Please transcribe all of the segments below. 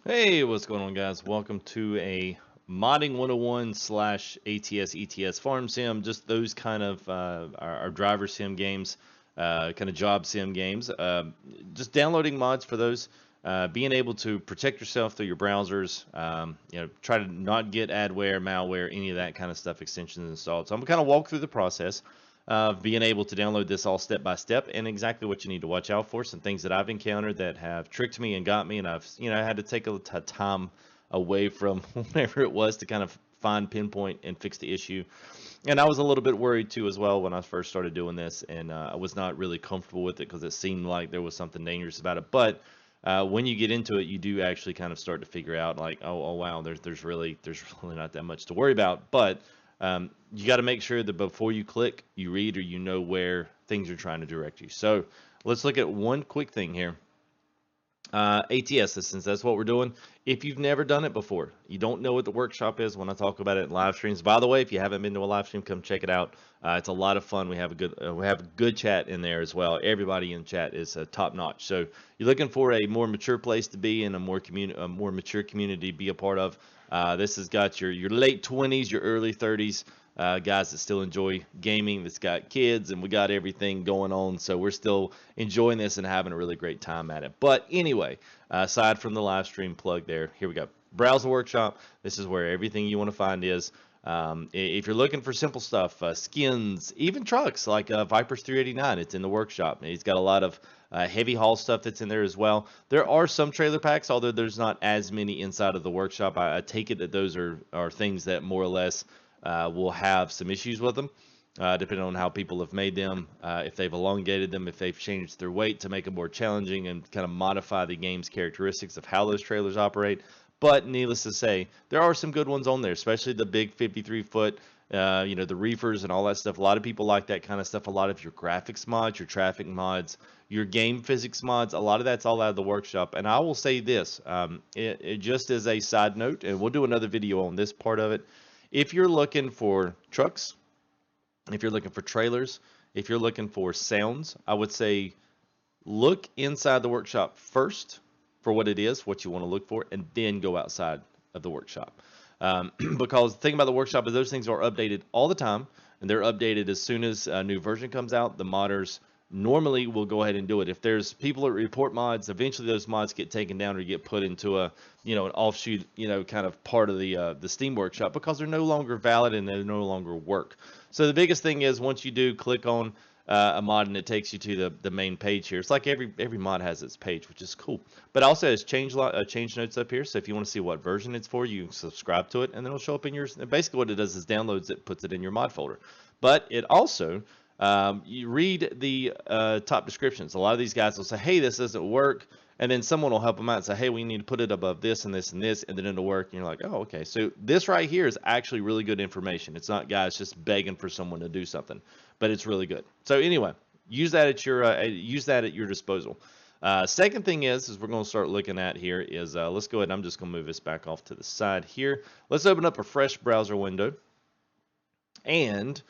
Hey, what's going on, guys? Welcome to a modding 101 slash ATS ETS farm sim. Just those kind of our driver sim games, kind of job sim games. Just downloading mods for those. Being able to protect yourself through your browsers. Try to not get adware, malware, any of that kind of stuff extensions installed. So I'm gonna kind of walk through the process of being able to download this all step by step and exactly what you need to watch out for. Some things that I've encountered that have tricked me and got me, and I've had to take a time away from whatever it was to kind of find, pinpoint, and fix the issue. And I was a little bit worried too as well when I first started doing this, and I was not really comfortable with it because it seemed like there was something dangerous about it. But when you get into it, you do actually kind of start to figure out like, oh wow, there's really not that much to worry about. But you got to make sure that before you click, you read or you know where things are trying to direct you. So let's look at one quick thing here. ATS, since that's what we're doing. If you've never done it before, you don't know what the workshop is when I talk about it in live streams. By the way, if you haven't been to a live stream, come check it out. It's a lot of fun. We have a good chat in there as well. Everybody in chat is top notch. So you're looking for a more mature place to be and a more mature community to be a part of. This has got your late 20s, your early 30s guys that still enjoy gaming, that's got kids, and we got everything going on. So we're still enjoying this and having a really great time at it. But anyway, aside from the live stream plug there, here we go. Browse the workshop. This is where everything you want to find is. If you're looking for simple stuff, skins, even trucks like Viper's 389, it's in the workshop. He's got a lot of heavy haul stuff that's in there as well. There are some trailer packs, although there's not as many inside of the workshop. I take it that those are things that more or less will have some issues with them, depending on how people have made them, if they've elongated them, if they've changed their weight to make it more challenging and kind of modify the game's characteristics of how those trailers operate. But needless to say, there are some good ones on there, especially the big 53-foot, the reefers and all that stuff. A lot of people like that kind of stuff. A lot of your graphics mods, your traffic mods, your game physics mods, a lot of that's all out of the workshop. And I will say this, it just as a side note, and we'll do another video on this part of it. If you're looking for trucks, if you're looking for trailers, if you're looking for sounds, I would say look inside the workshop first for what it is, what you want to look for, and then go outside of the workshop. Because the thing about the workshop is those things are updated all the time, and they're updated as soon as a new version comes out. The modders normally will go ahead and do it. If there's people that report mods, eventually those mods get taken down or get put into an offshoot, kind of part of the Steam workshop because they're no longer valid and they no longer work. So the biggest thing is once you do click on a mod and it takes you to the main page here. It's like every mod has its page, which is cool. But also has change notes up here. So if you want to see what version it's for, you can subscribe to it, and then it'll show up in yours. Basically, what it does is downloads it, puts it in your mod folder. But it also you read the top descriptions. A lot of these guys will say, "Hey, this doesn't work." And then someone will help them out and say, hey, we need to put it above this and this and this, and then it'll work. And you're like, oh, okay. So this right here is actually really good information. It's not guys just begging for someone to do something, but it's really good. So anyway, use that at your disposal. Second thing is we're going to start looking at here is let's go ahead. I'm just going to move this back off to the side here. Let's open up a fresh browser window, and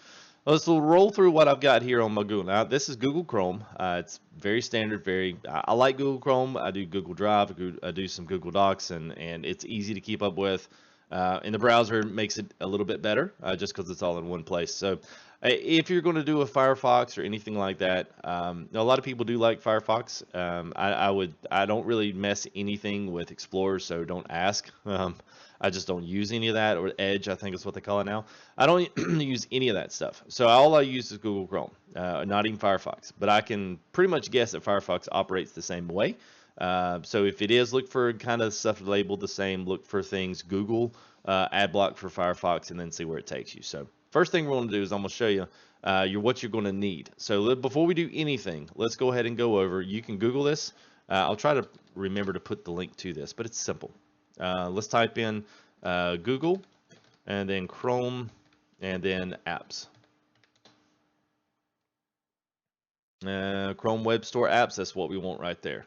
let's roll through what I've got here on my Google. Now, this is Google Chrome. It's very standard. I like Google Chrome. I do Google Drive. I do some Google Docs, and it's easy to keep up with. And the browser makes it a little bit better just because it's all in one place. So if you're going to do a Firefox or anything like that, a lot of people do like Firefox. I don't really mess anything with Explorer, so don't ask. I just don't use any of that, or Edge, I think is what they call it now. I don't use any of that stuff. So all I use is Google Chrome, not even Firefox. But I can pretty much guess that Firefox operates the same way. So if it is, look for kind of stuff labeled the same. Look for things Google AdBlock for Firefox, and then see where it takes you. So first thing we're going to do is I'm going to show you what you're going to need. So before we do anything, let's go ahead and go over. You can Google this. I'll try to remember to put the link to this, but it's simple. Let's type in Google and then Chrome and then apps. Chrome Web Store apps, that's what we want right there.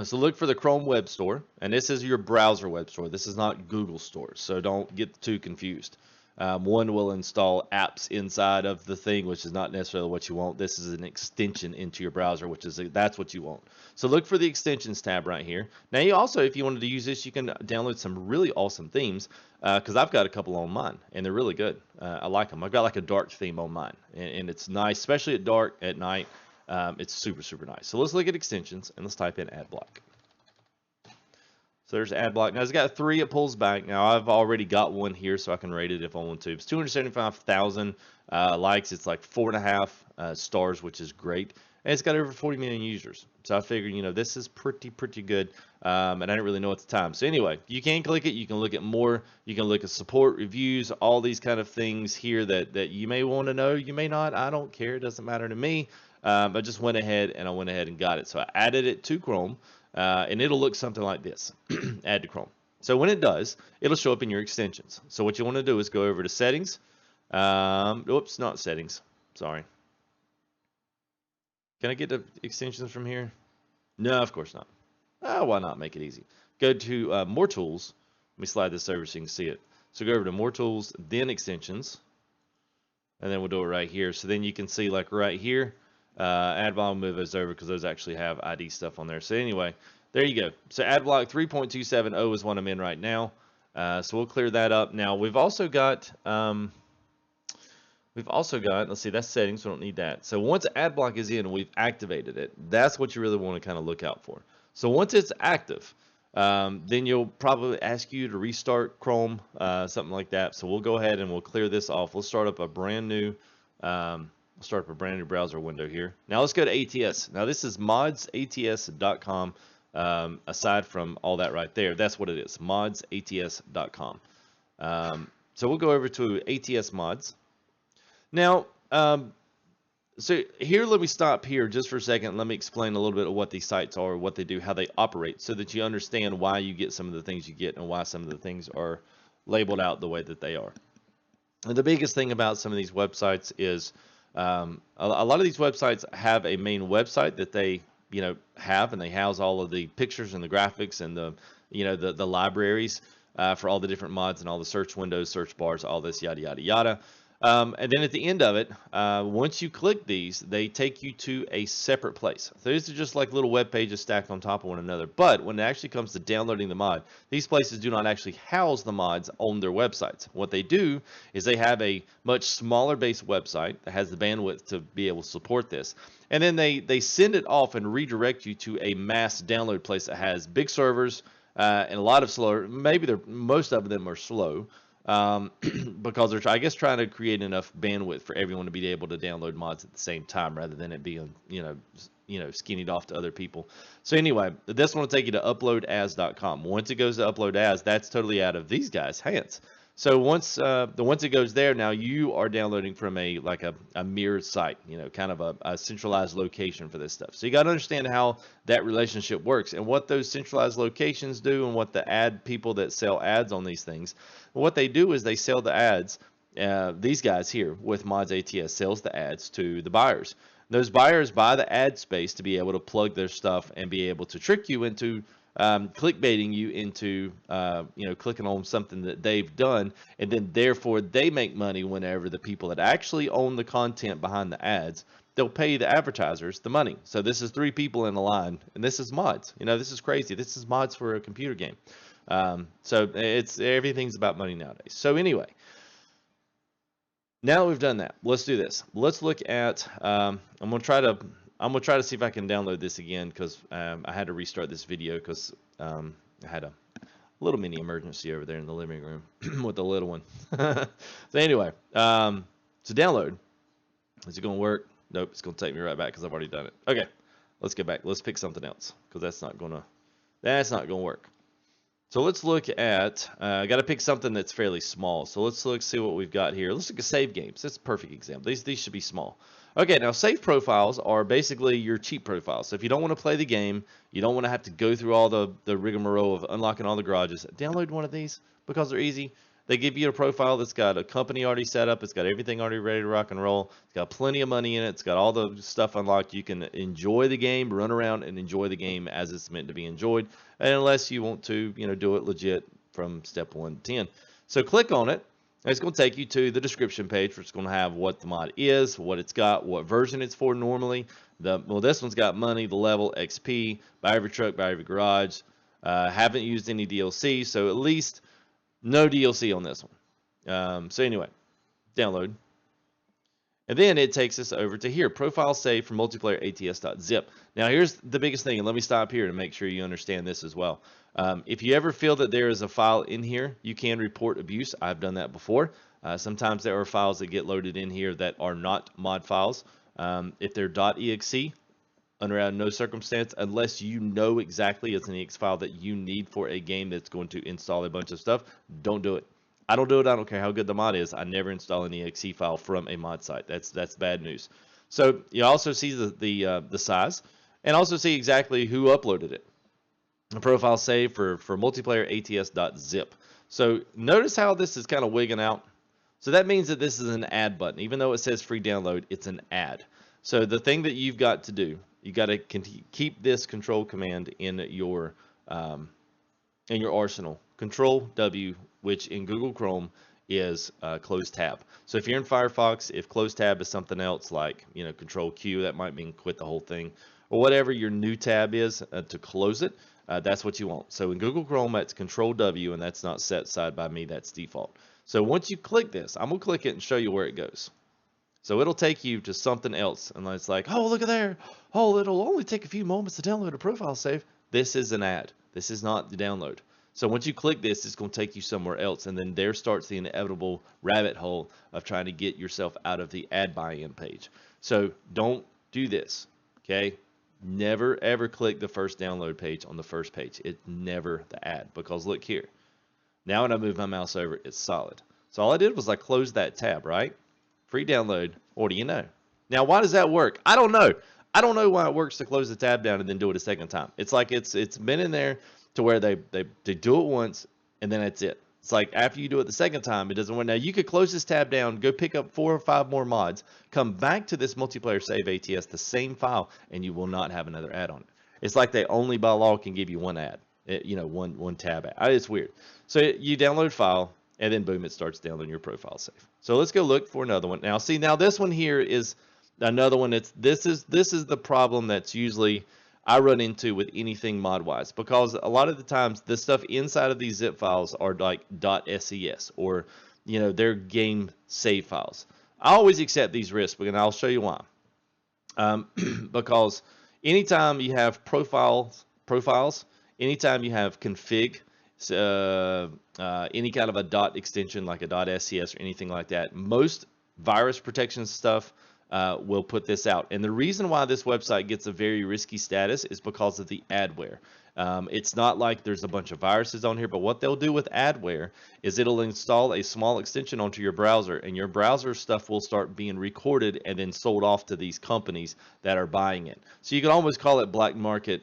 So look for the Chrome Web Store, and this is your browser web store. This is not Google Store, so don't get too confused. One will install apps inside of the thing, which is not necessarily what you want. This is an extension into your browser, which is that's what you want. So look for the extensions tab right here. Now you also, if you wanted to use this, you can download some really awesome themes, because I've got a couple on mine and they're really good. I like them. I've got like a dark theme on mine, and it's nice, especially at dark at night. It's super, super nice. So let's look at extensions and let's type in AdBlock. So there's AdBlock. Now it's got 3 it pulls back. Now I've already got one here, so I can rate it if I want to. It's 275,000 likes. It's like 4.5 stars, which is great. And it's got over 40 million users. So I figured, you know, this is pretty good. And I didn't really know at the time. So anyway, you can click it. You can look at more. You can look at support, reviews, all these kind of things here that you may want to know. You may not. I don't care. It doesn't matter to me. I just went ahead and got it. So I added it to Chrome. And it'll look something like this. Add to Chrome. So when it does, it'll show up in your extensions. So what you want to do is go over to settings. Oops, not settings. Sorry. Can I get the extensions from here? No, of course not. Why not make it easy? Go to more tools. Let me slide this over so you can see it. So go over to more tools, then extensions. And then we'll do it right here. So then you can see like right here. AdBlock, move those over because those actually have ID stuff on there. So anyway, there you go. So AdBlock 3.270 is what I'm in right now. So we'll clear that up. Now we've also got let's see, that's settings. We don't need that. So once AdBlock is in, we've activated it. That's what you really want to kind of look out for. So once it's active, then you'll probably ask you to restart Chrome, something like that. So we'll go ahead and we'll clear this off. We'll start up a brand new browser window here. Now let's go to ATS. Now this is modsats.com. Aside from all that right there, that's what it is, modsats.com. So we'll go over to ATS mods. Now, so here, let me stop here just for a second. Let me explain a little bit of what these sites are, what they do, how they operate, so that you understand why you get some of the things you get and why some of the things are labeled out the way that they are. And the biggest thing about some of these websites is a lot of these websites have a main website that they have, and they house all of the pictures and the graphics and the libraries for all the different mods and all the search windows, search bars, all this yada yada yada. And then at the end of it, once you click these, they take you to a separate place. So these are just like little web pages stacked on top of one another. But when it actually comes to downloading the mod, these places do not actually house the mods on their websites. What they do is they have a much smaller base website that has the bandwidth to be able to support this. And then they send it off and redirect you to a mass download place that has big servers and a lot of slower. Maybe most of them are slow. Because they're, I guess, trying to create enough bandwidth for everyone to be able to download mods at the same time, rather than it being, skinnied off to other people. So anyway, this one will take you to uploadas.com. Once it goes to uploadas, that's totally out of these guys' hands. So once it goes there, now you are downloading from a mirrored site, kind of a centralized location for this stuff. So you got to understand how that relationship works and what those centralized locations do, and what the ad people that sell ads on these things, what they do is they sell the ads. These guys here with Mods ATS sells the ads to the buyers. Those buyers buy the ad space to be able to plug their stuff and be able to trick you into clickbaiting you into clicking on something that they've done, and then therefore they make money whenever the people that actually own the content behind the ads, they'll pay the advertisers the money. So this is 3 people in a line, and this is mods. This is crazy. This is mods for a computer game. So everything's about money nowadays. So anyway, now that we've done that, let's do this. Let's look at I'm gonna try to see if I can download this again, because I had to restart this video because I had a little mini emergency over there in the living room with the little one. So anyway, so download. Is it going to work? Nope, it's going to take me right back because I've already done it. Okay, let's get back. Let's pick something else, because that's not going to work. So let's look at, I got to pick something that's fairly small. So let's see what we've got here. Let's look at save games. That's a perfect example. These should be small. Okay, now save profiles are basically your cheat profiles. So if you don't want to play the game, you don't want to have to go through all the rigmarole of unlocking all the garages, download one of these because they're easy. They give you a profile that's got a company already set up. It's got everything already ready to rock and roll. It's got plenty of money in it. It's got all the stuff unlocked. You can enjoy the game, run around and enjoy the game as it's meant to be enjoyed. And unless you want to, do it legit from step 1 to 10. So click on it. And it's going to take you to the description page, which is going to have what the mod is, what it's got, what version it's for normally. Well, this one's got money, the level, XP, buy every truck, buy every garage. Haven't used any DLC, so at least no DLC on this one. So anyway, download. And then it takes us over to here, profile save for multiplayer ATS.zip. Now here's the biggest thing, and let me stop here to make sure you understand this as well. If you ever feel that there is a file in here, you can report abuse. I've done that before. Sometimes there are files that get loaded in here that are not mod files. If they're .exe, under no circumstance, unless you know exactly it's an exe file that you need for a game that's going to install a bunch of stuff, don't do it. I don't do it. I don't care how good the mod is. I never install an exe file from a mod site. That's bad news. So you also see the size, and also see exactly who uploaded it. A profile save for multiplayer ATS.zip. So notice how this is kind of wigging out. So that means that this is an add button. Even though it says free download, it's an add. So the thing that you've got to do, you got to keep this control command in your arsenal. Control W, which in Google Chrome is close tab. So if you're in Firefox, if close tab is something else like, Control Q, that might mean quit the whole thing, or whatever your new tab is to close it, that's what you want. So in Google Chrome, that's Control W, and that's not set side by me, that's default. So once you click this, I'm gonna click it and show you where it goes. So it'll take you to something else, and it's like, oh, look at there. Oh, it'll only take a few moments to download a profile save. This is an ad. This is not the download. So once you click this, it's going to take you somewhere else, and then there starts the inevitable rabbit hole of trying to get yourself out of the ad buy-in page. So don't do this, okay? Never, ever click the first download page on the first page. It's never the ad, because look here. Now when I move my mouse over, it's solid. So all I did was I closed that tab, right? Free download. What do you know? Now, why does that work? I don't know. I don't know why it works to close the tab down and then do it a second time. It's like it's been in there to where they do it once and then that's it. It's like after you do it the second time, it doesn't work. Now you could close this tab down, go pick up 4 or 5 more mods, come back to this multiplayer save ATS, the same file, and you will not have another ad on it. It's like they only by law can give you one ad, one tab ad. It's weird. So you download file, and then boom, it starts downloading your profile save. So let's go look for another one. Now see, now this one here is another one this is the problem that's usually I run into with anything mod-wise, because a lot of the times the stuff inside of these zip files are like .ses or they're game save files. I always accept these risks, and I'll show you why. Because anytime you have profiles, anytime you have config, any kind of a dot extension like a .scs or anything like that, most virus protection stuff will put this out. And the reason why this website gets a very risky status is because of the adware. It's not like there's a bunch of viruses on here, but what they'll do with adware is it'll install a small extension onto your browser, and your browser stuff will start being recorded and then sold off to these companies that are buying it. So you can almost call it black market,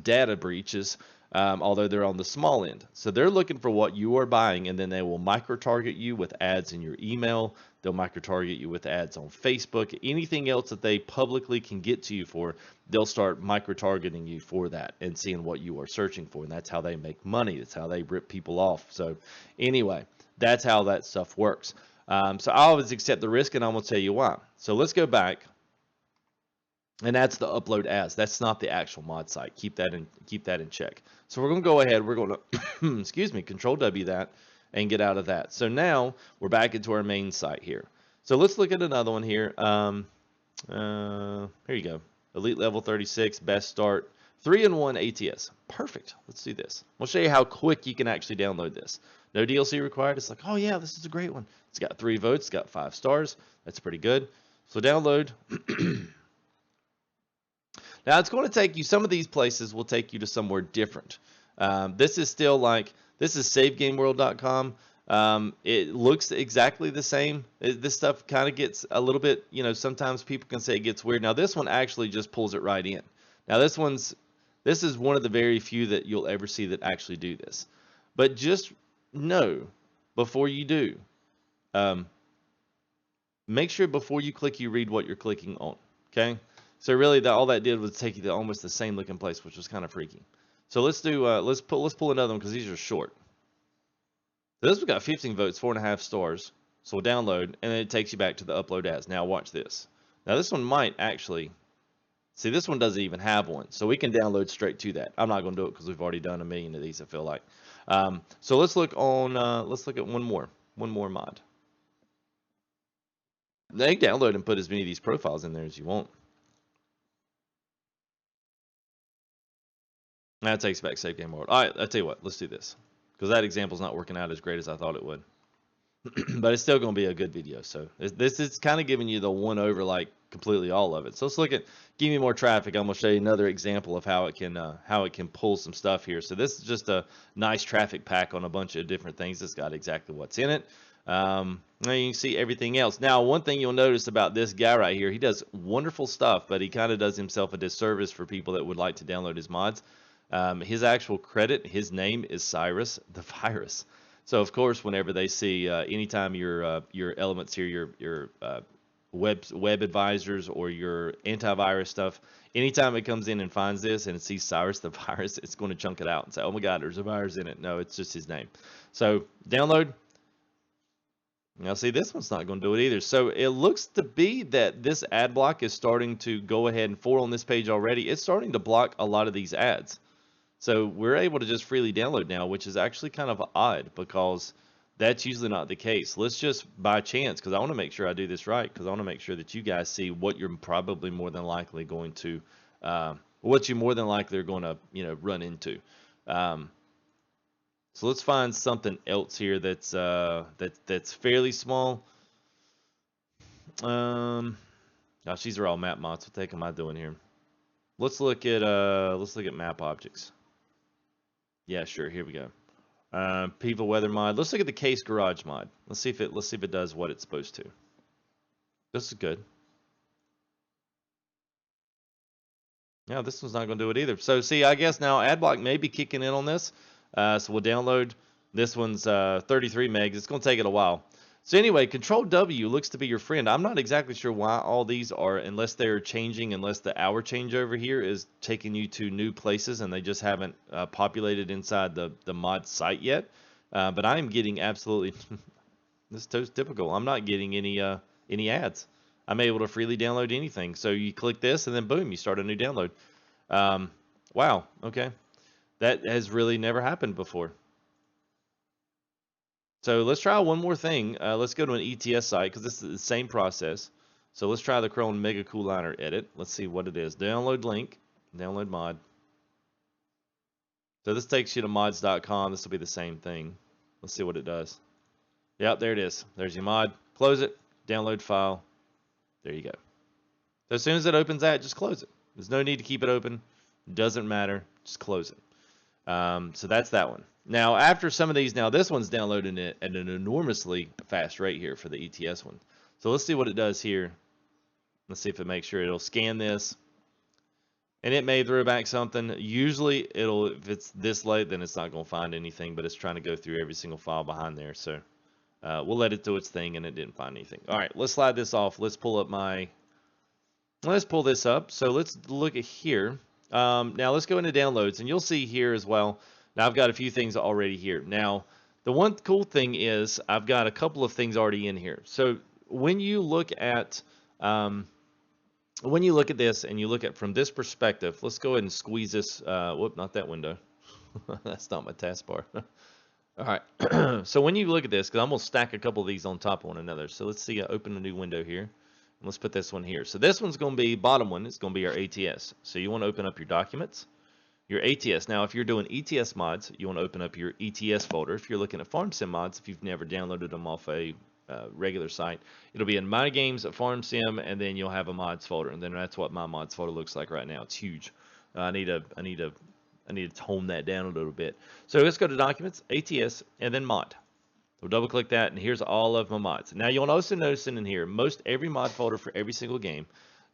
data breaches. Although they're on the small end. So they're looking for what you are buying, and then they will micro-target you with ads in your email. They'll micro-target you with ads on Facebook. Anything else that they publicly can get to you for, they'll start micro-targeting you for that and seeing what you are searching for. And that's how they make money. That's how they rip people off. So anyway, that's how that stuff works. So I always accept the risk, and I'm going to tell you why. So let's go back. And that's the upload as. That's not the actual mod site. Keep that in check. So we're going to go ahead. We're going to excuse me, Control W that and get out of that. So now we're back into our main site here. So let's look at another one here. Here you go. Elite level 36, best start, 3-in-1 ATS. Perfect. Let's do this. We'll show you how quick you can actually download this. No DLC required. It's like, oh yeah, this is a great one. It's got 3 votes. It's got 5 stars. That's pretty good. So download. Now it's going to take you, some of these places will take you to somewhere different. This is still like, this is savegameworld.com. It looks exactly the same. This stuff kind of gets a little bit, sometimes people can say it gets weird. Now this one actually just pulls it right in. Now this is one of the very few that you'll ever see that actually do this. But just know before you do, make sure before you click, you read what you're clicking on, okay? So really, all that did was take you to almost the same looking place, which was kind of freaky. So let's do let's pull another one because these are short. This one's got 15 votes, 4.5 stars. So we'll download, and then it takes you back to the upload as. Now watch this. Now this one might actually, see this one doesn't even have one. So we can download straight to that. I'm not going to do it because we've already done a million of these, I feel like. So let's look on, let's look at one more mod. Now you can download and put as many of these profiles in there as you want. That takes back save game mode. All right, I'll tell you what, let's do this. Because that example's not working out as great as I thought it would. But it's still going to be a good video. So this is kind of giving you the one over like completely all of it. So let's look at give me more traffic. I'm going to show you another example of how it can pull some stuff here. So this is just a nice traffic pack on a bunch of different things. It's got exactly what's in it. Now you can see everything else. Now one thing you'll notice about this guy right here, he does wonderful stuff, but he kind of does himself a disservice for people that would like to download his mods. His actual credit, his name is Cyrus the Virus. So of course, whenever they see anytime your elements here, your web advisors or your antivirus stuff, anytime it comes in and finds this and it sees Cyrus the Virus, it's going to chunk it out and say, "Oh my God, there's a virus in it." No, it's just his name. So download. Now see, this one's not going to do it either. So it looks to be that this ad block is starting to go ahead and on this page already. It's starting to block a lot of these ads. So we're able to just freely download now, which is actually kind of odd because that's usually not the case. Let's just by chance, because I want to make sure I do this right, because I want to make sure that you guys see what you're probably more than likely going to, what you more than likely are going to, run into. So let's find something else here that's that's fairly small. Gosh, these are all map mods. What the heck am I doing here? Let's look at map objects. Yeah, sure. Here we go. People weather mod. Let's look at the case garage mod. Let's see if it does what it's supposed to. This is good. Yeah, this one's not going to do it either. So see, I guess now AdBlock may be kicking in on this. So we'll download. This one's 33 megs. It's going to take it a while. So anyway, Control W looks to be your friend. I'm not exactly sure why all these are, unless they're changing, unless the hour change over here is taking you to new places and they just haven't populated inside the mod site yet. But I am getting absolutely, this is typical. I'm not getting any ads. I'm able to freely download anything. So you click this and then boom, you start a new download. Wow, okay. That has really never happened before. So let's try one more thing. Let's go to an ETS site because this is the same process. So let's try the Chrome Mega Cooliner edit. Let's see what it is. Download link, download mod. So this takes you to mods.com. This will be the same thing. Let's see what it does. Yep, there it is. There's your mod. Close it, download file. There you go. So as soon as it opens that, just close it. There's no need to keep it open. Doesn't matter. Just close it. So that's that one. Now, after some of these, now this one's downloading it at an enormously fast rate here for the ETS one. So let's see what it does here. Let's see if it makes sure it'll scan this. And it may throw back something. Usually, if it's this late, then it's not going to find anything, but it's trying to go through every single file behind there. So we'll let it do its thing, and it didn't find anything. All right, let's slide this off. Let's pull this up. So let's look at here. Now let's go into downloads, and you'll see here as well. Now I've this already here. Now the one cool thing is I've got a couple of things already in here. So when you look at this and you look at from this perspective, let's go ahead and squeeze this. Whoop, not that window. That's not my taskbar. All right. So when you look at this, because I'm gonna stack a couple of these on top of one another. So let's see. Open a new window here. Let's put this one here. So this one's going to be bottom one. It's going to be our ATS. So you want to open up your documents, your ATS. Now, if you're doing ETS mods, you want to open up your ETS folder. If you're looking at FarmSim mods, if you've never downloaded them off a regular site, it'll be in My Games, FarmSim, and then you'll have a mods folder. And then that's what my mods folder looks like right now. It's huge. I need to tone that down a little bit. So let's go to Documents, ATS, and then Mod. We'll double click that, and here's all of my mods. Now you'll also notice in here, most every mod folder for every single game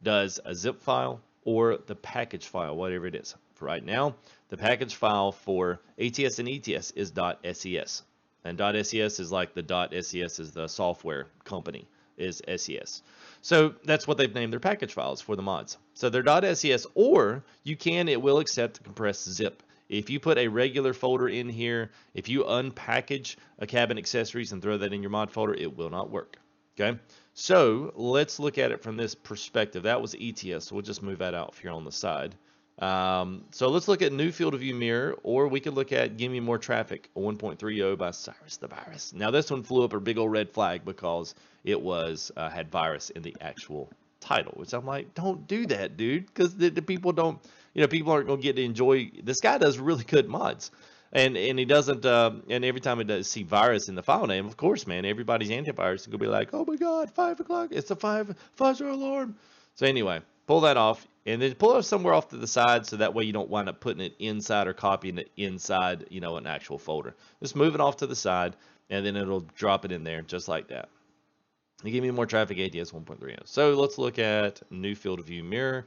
does a zip file or the package file, whatever it is. For right now, the package file for ATS and ETS is .ses. And .ses is like the .ses is the software company, is SES. So that's what they've named their package files for the mods. So they're .ses, or it will accept compressed zip. If you put a regular folder in here, if you unpackage a cabin accessories and throw that in your mod folder, it will not work. Okay, so let's look at it from this perspective. That was ETS, so we'll just move that out here on the side. So let's look at new field of view mirror, or we could look at Give Me More Traffic, 1.30 by Cyrus the Virus. Now this one flew up a big old red flag because it was had virus in the actual title, which I'm like, don't do that, dude, because the people don't, people aren't gonna get to enjoy. This guy does really good mods, and he doesn't. And every time it does see virus in the file name, of course, man, everybody's antivirus is gonna be like, oh my God, 5 o'clock, it's a 5-star alarm. So anyway, pull that off, and then pull it somewhere off to the side, so that way you don't wind up putting it inside or copying it inside, an actual folder. Just move it off to the side, and then it'll drop it in there just like that. You Give Me More Traffic, ATS 1.30. So let's look at new field of view mirror.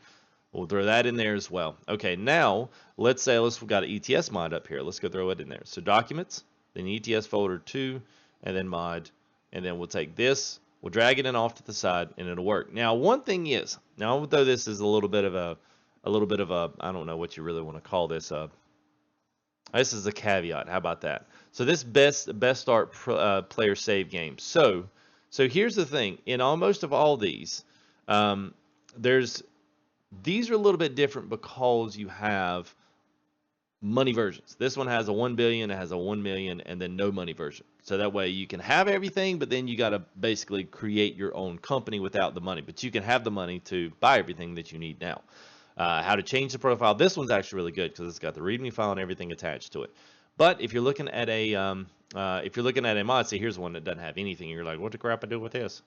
We'll throw that in there as well. Okay, now let's say we've got an ETS mod up here. Let's go throw it in there. So documents, then ETS folder 2, and then mod, and then we'll take this, we'll drag it in off to the side, and it'll work. Now, one thing is, now though this is a little bit of a, I don't know what you really want to call this. This is a caveat. How about that? So this best start player save game. So here's the thing. In almost of all these, these are a little bit different because you have money versions. This one has a 1 billion, it has a 1 million, and then no money version. So that way you can have everything, but then you got to basically create your own company without the money. But you can have the money to buy everything that you need now. How to change the profile. This one's actually really good because it's got the README file and everything attached to it. But if you're looking at a mod, see, here's one that doesn't have anything. You're like, what the crap I do with this?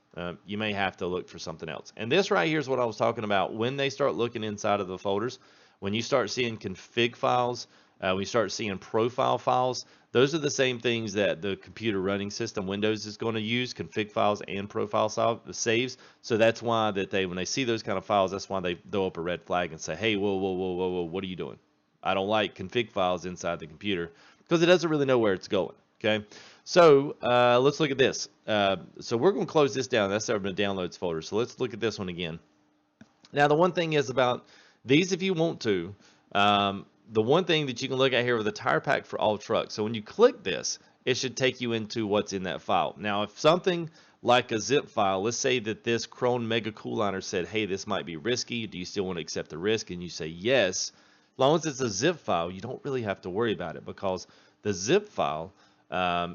You may have to look for something else. And this right here is what I was talking about. When they start looking inside of the folders, when you start seeing config files, when you start seeing profile files, those are the same things that the computer running system Windows is going to use, config files and profile saves. So that's why when they see those kind of files, that's why they throw up a red flag and say, hey, whoa, what are you doing? I don't like config files inside the computer, because it doesn't really know where it's going. Okay, so let's look at this. So we're going to close this down. That's our downloads folder. So let's look at this one again. Now the one thing is about these, if you want to, the one thing that you can look at here with a tire pack for all trucks. So when you click this, it should take you into what's in that file. Now if something like a zip file, let's say that this Krone Mega Cooliner said, hey, this might be risky. Do you still want to accept the risk? And you say yes. As long as it's a zip file, you don't really have to worry about it, because the zip file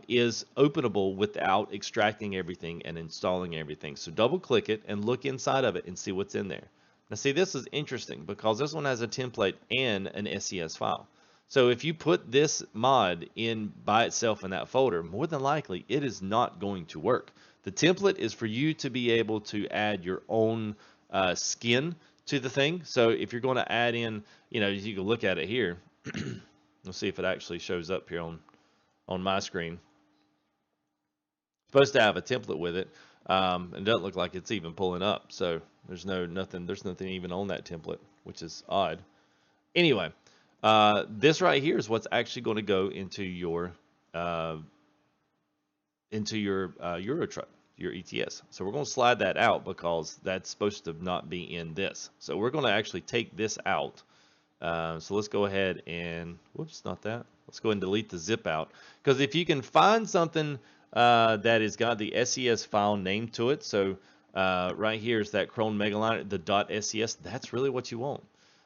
is openable without extracting everything and installing everything. So double click it and look inside of it and see what's in there. Now see, this is interesting because this one has a template and an SES file. So if you put this mod in by itself in that folder, more than likely it is not going to work. The template is for you to be able to add your own skin to the thing. So if you're going to add in, you can look at it here. Let's see if it actually shows up here on my screen. It's supposed to have a template with it. It doesn't look like it's even pulling up. So there's nothing even on that template, which is odd. Anyway, this right here is what's actually going to go into your Euro truck, your ETS. So we're going to slide that out because that's supposed to not be in this. So we're going to actually take this out. So let's go ahead and, whoops, not that. Let's go ahead and delete the zip out. Because if you can find something that has got the SES file named to it, so right here is that Krone Megaliner, the .ses, that's really what you want.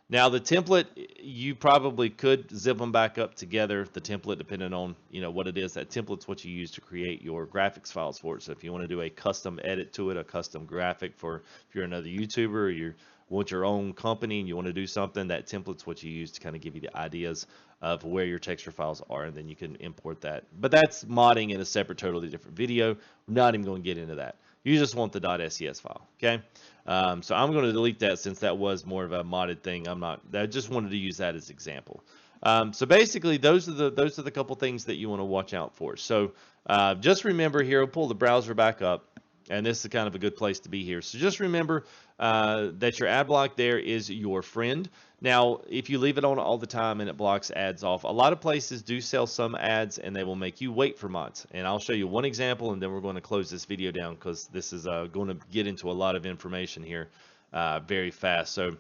Now the template, you probably could zip them back up together, the template, depending on what it is. That template's what you use to create your graphics files for it. So if you want to do a custom edit to it, a custom graphic for if you're another YouTuber or you want your own company and you want to do something, that template's what you use to kind of give you the ideas of where your texture files are, and then you can import that. But that's modding in a separate, totally different video. We're not even going to get into that. You just want the .ses file, okay? So I'm going to delete that since that was more of a modded thing. I just wanted to use that as example. So basically, those are the couple things that you want to watch out for. So just remember here, I'll pull the browser back up, and this is kind of a good place to be here. So just remember that your ad block there is your friend. Now, if you leave it on all the time and it blocks ads off, a lot of places do sell some ads and they will make you wait for mods. And I'll show you one example and then we're going to close this video down because this is going to get into a lot of information here very fast. So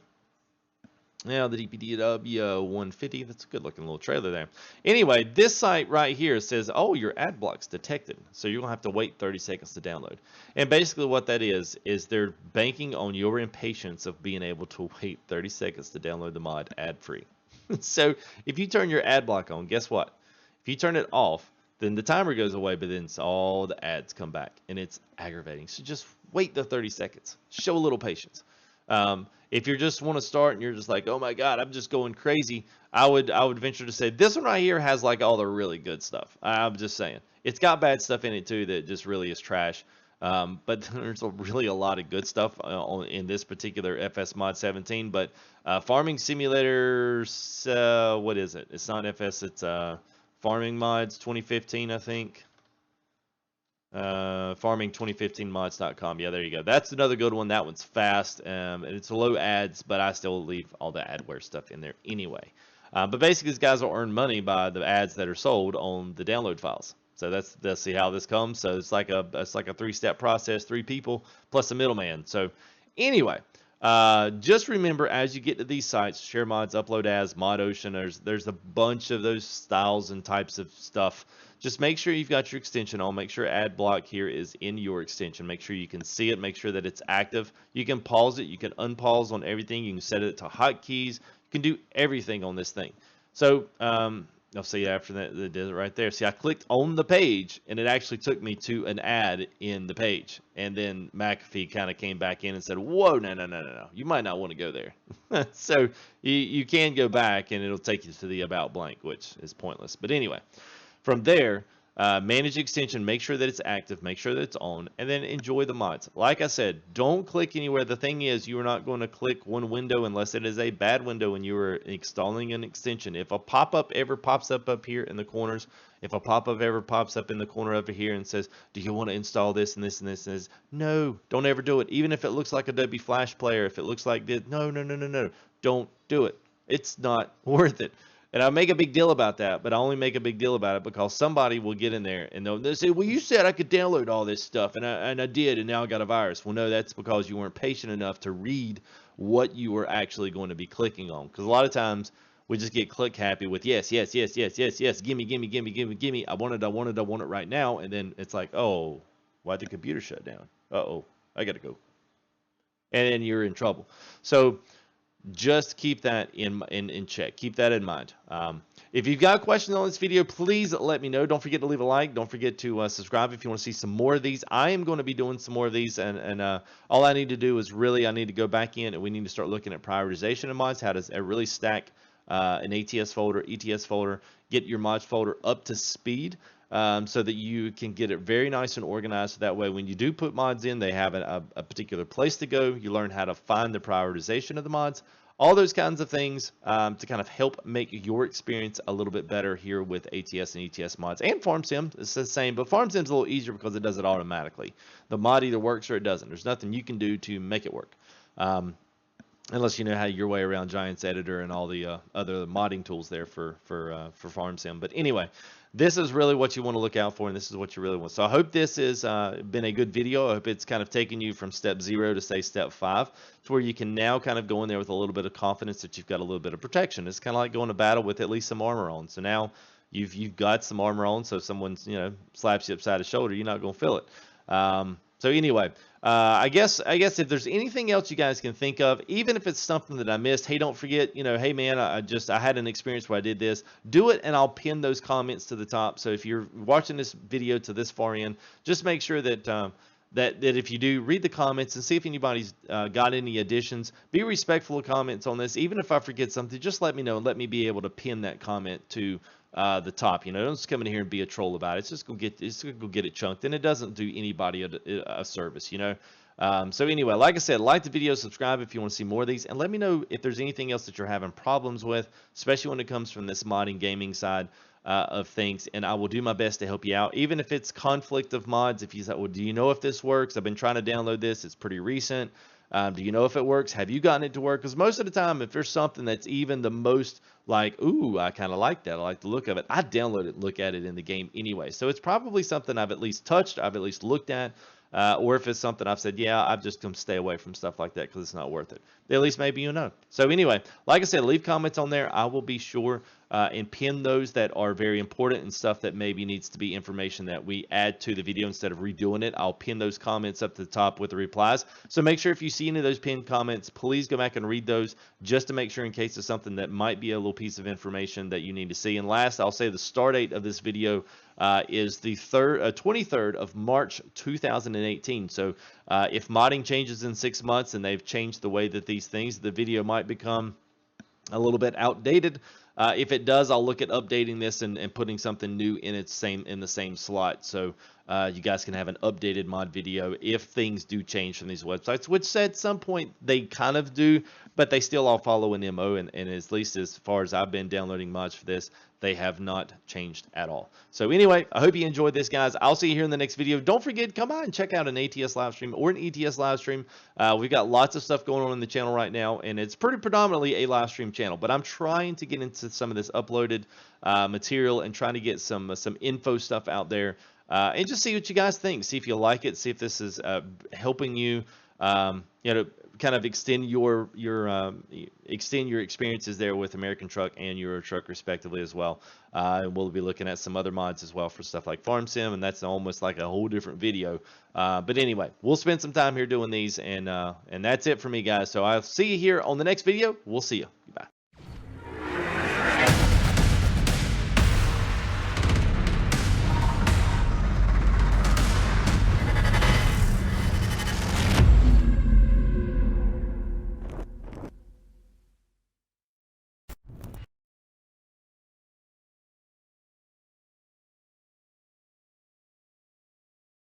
Now the DPDW 150, that's a good looking little trailer there. Anyway, this site right here says, oh, your ad block's detected. So you're gonna have to wait 30 seconds to download. And basically what that is they're banking on your impatience of being able to wait 30 seconds to download the mod ad free. So if you turn your ad block on, guess what? If you turn it off, then the timer goes away, but then all the ads come back and it's aggravating. So just wait the 30 seconds, show a little patience. If you just want to start and you're just like, oh my God, I'm just going crazy, I would venture to say this one right here has like all the really good stuff. I'm just saying. It's got bad stuff in it too that just really is trash. But there's really a lot of good stuff in this particular FS Mod 17. But Farming Simulators, what is it? It's not FS, it's Farming Mods 2015, I think. Farming2015mods.com. Yeah, there you go. That's another good one. That one's fast, and it's low ads, but I still leave all the adware stuff in there anyway. But basically, these guys will earn money by the ads that are sold on the download files. So let's see how this comes. So it's like a 3-step process, 3 people plus a middleman. So anyway, just remember as you get to these sites, share mods, upload ads, mod ocean. There's a bunch of those styles and types of stuff. Just make sure you've got your extension on. Make sure ad block here is in your extension. Make sure you can see it. Make sure that it's active. You can pause it. You can unpause on everything. You can set it to hotkeys. You can do everything on this thing. So I'll see after that it did it right there. See, I clicked on the page and it actually took me to an ad in the page. And then McAfee kind of came back in and said, whoa, no. You might not want to go there. So you can go back and it'll take you to the about blank, which is pointless. But anyway. From there, manage extension, make sure that it's active, make sure that it's on, and then enjoy the mods. Like I said, don't click anywhere. The thing is, you are not going to click one window unless it is a bad window and you are installing an extension. If a pop-up ever pops up here in the corners, if a pop-up ever pops up in the corner over here and says, do you want to install this and this and this and this? No, don't ever do it. Even if it looks like Adobe Flash Player, if it looks like this, no. Don't do it. It's not worth it. And I make a big deal about that, but I only make a big deal about it because somebody will get in there and they'll say, well, you said I could download all this stuff, and I did, and now I got a virus. Well, no, that's because you weren't patient enough to read what you were actually going to be clicking on. Because a lot of times we just get click happy with yes, gimme. I want it right now. And then it's like, oh, why'd the computer shut down? Uh-oh, I got to go. And then you're in trouble. So just keep that in check. Keep that in mind. If you've got questions on this video, please let me know. Don't forget to leave a like. Don't forget to subscribe if you want to see some more of these. I am going to be doing some more of these, and all I need to do is really, I need to go back in and we need to start looking at prioritization of mods. How does it really stack an ATS folder, ETS folder, get your mods folder up to speed. So that you can get it very nice and organized. So that way, when you do put mods in, they have a particular place to go. You learn how to find the prioritization of the mods, all those kinds of things to kind of help make your experience a little bit better here with ATS and ETS mods. And FarmSim, it's the same, but FarmSim's a little easier because it does it automatically. The mod either works or it doesn't. There's nothing you can do to make it work. Unless you know how your way around Giants Editor and all the other modding tools there for FarmSim. But anyway, this is really what you want to look out for, and this is what you really want. So I hope this has been a good video. I hope it's kind of taken you from step 0 to say step 5, to where you can now kind of go in there with a little bit of confidence that you've got a little bit of protection. It's kind of like going to battle with at least some armor on. So now you've got some armor on, so if someone's slaps you upside the shoulder, you're not going to feel it. So anyway, I guess if there's anything else you guys can think of, even if it's something that I missed, hey, don't forget, hey man, I had an experience where I did this. Do it, and I'll pin those comments to the top. So if you're watching this video to this far in, just make sure that that if you do, read the comments and see if anybody's got any additions. Be respectful of comments on this. Even if I forget something, just let me know and let me be able to pin that comment to the top. Don't just come in here and be a troll about it. It's just go get it chunked, and it doesn't do anybody a service. So anyway, like I said, like the video, subscribe if you want to see more of these, and let me know if there's anything else that you're having problems with, especially when it comes from this modding gaming side of things, and I will do my best to help you out, even if it's conflict of mods. If you say, well, do you know if this works? I've been trying to download this. It's pretty recent. Do you know if it works? Have you gotten it to work? Because most of the time, if there's something that's even the most like, ooh, I kind of like that, I like the look of it, I download it, look at it in the game anyway. So it's probably something I've at least touched, I've at least looked at. or if it's something I've said, yeah, I'm just going to stay away from stuff like that because it's not worth it. At least maybe you know. So anyway, like I said, leave comments on there. I will be sure and pin those that are very important and stuff that maybe needs to be information that we add to the video instead of redoing it. I'll pin those comments up to the top with the replies. So make sure if you see any of those pinned comments, please go back and read those just to make sure in case of something that might be a little piece of information that you need to see. And last, I'll say the start date of this video is the 23rd of March 2018. So if modding changes in 6 months and they've changed the way that these things, the video might become a little bit outdated. If it does, I'll look at updating this and putting something new in the same slot, so you guys can have an updated mod video if things do change from these websites, which at some point they kind of do, but they still all follow an MO, and at least as far as I've been downloading mods for this, they have not changed at all. So anyway, I hope you enjoyed this, guys. I'll see you here in the next video. Don't forget, come on and check out an ATS live stream or an ETS live stream. We've got lots of stuff going on in the channel right now, and it's pretty predominantly a live stream channel, but I'm trying to get into some of this uploaded material and trying to get some info stuff out there, and just see what you guys think. See if you like it. See if this is helping you, you know, kind of extend your experiences there with American Truck and Euro Truck respectively as well. We'll be looking at some other mods as well for stuff like Farm Sim, and that's almost like a whole different video. But anyway, we'll spend some time here doing these, and that's it for me, guys. So I'll see you here on the next video. We'll see you. Bye.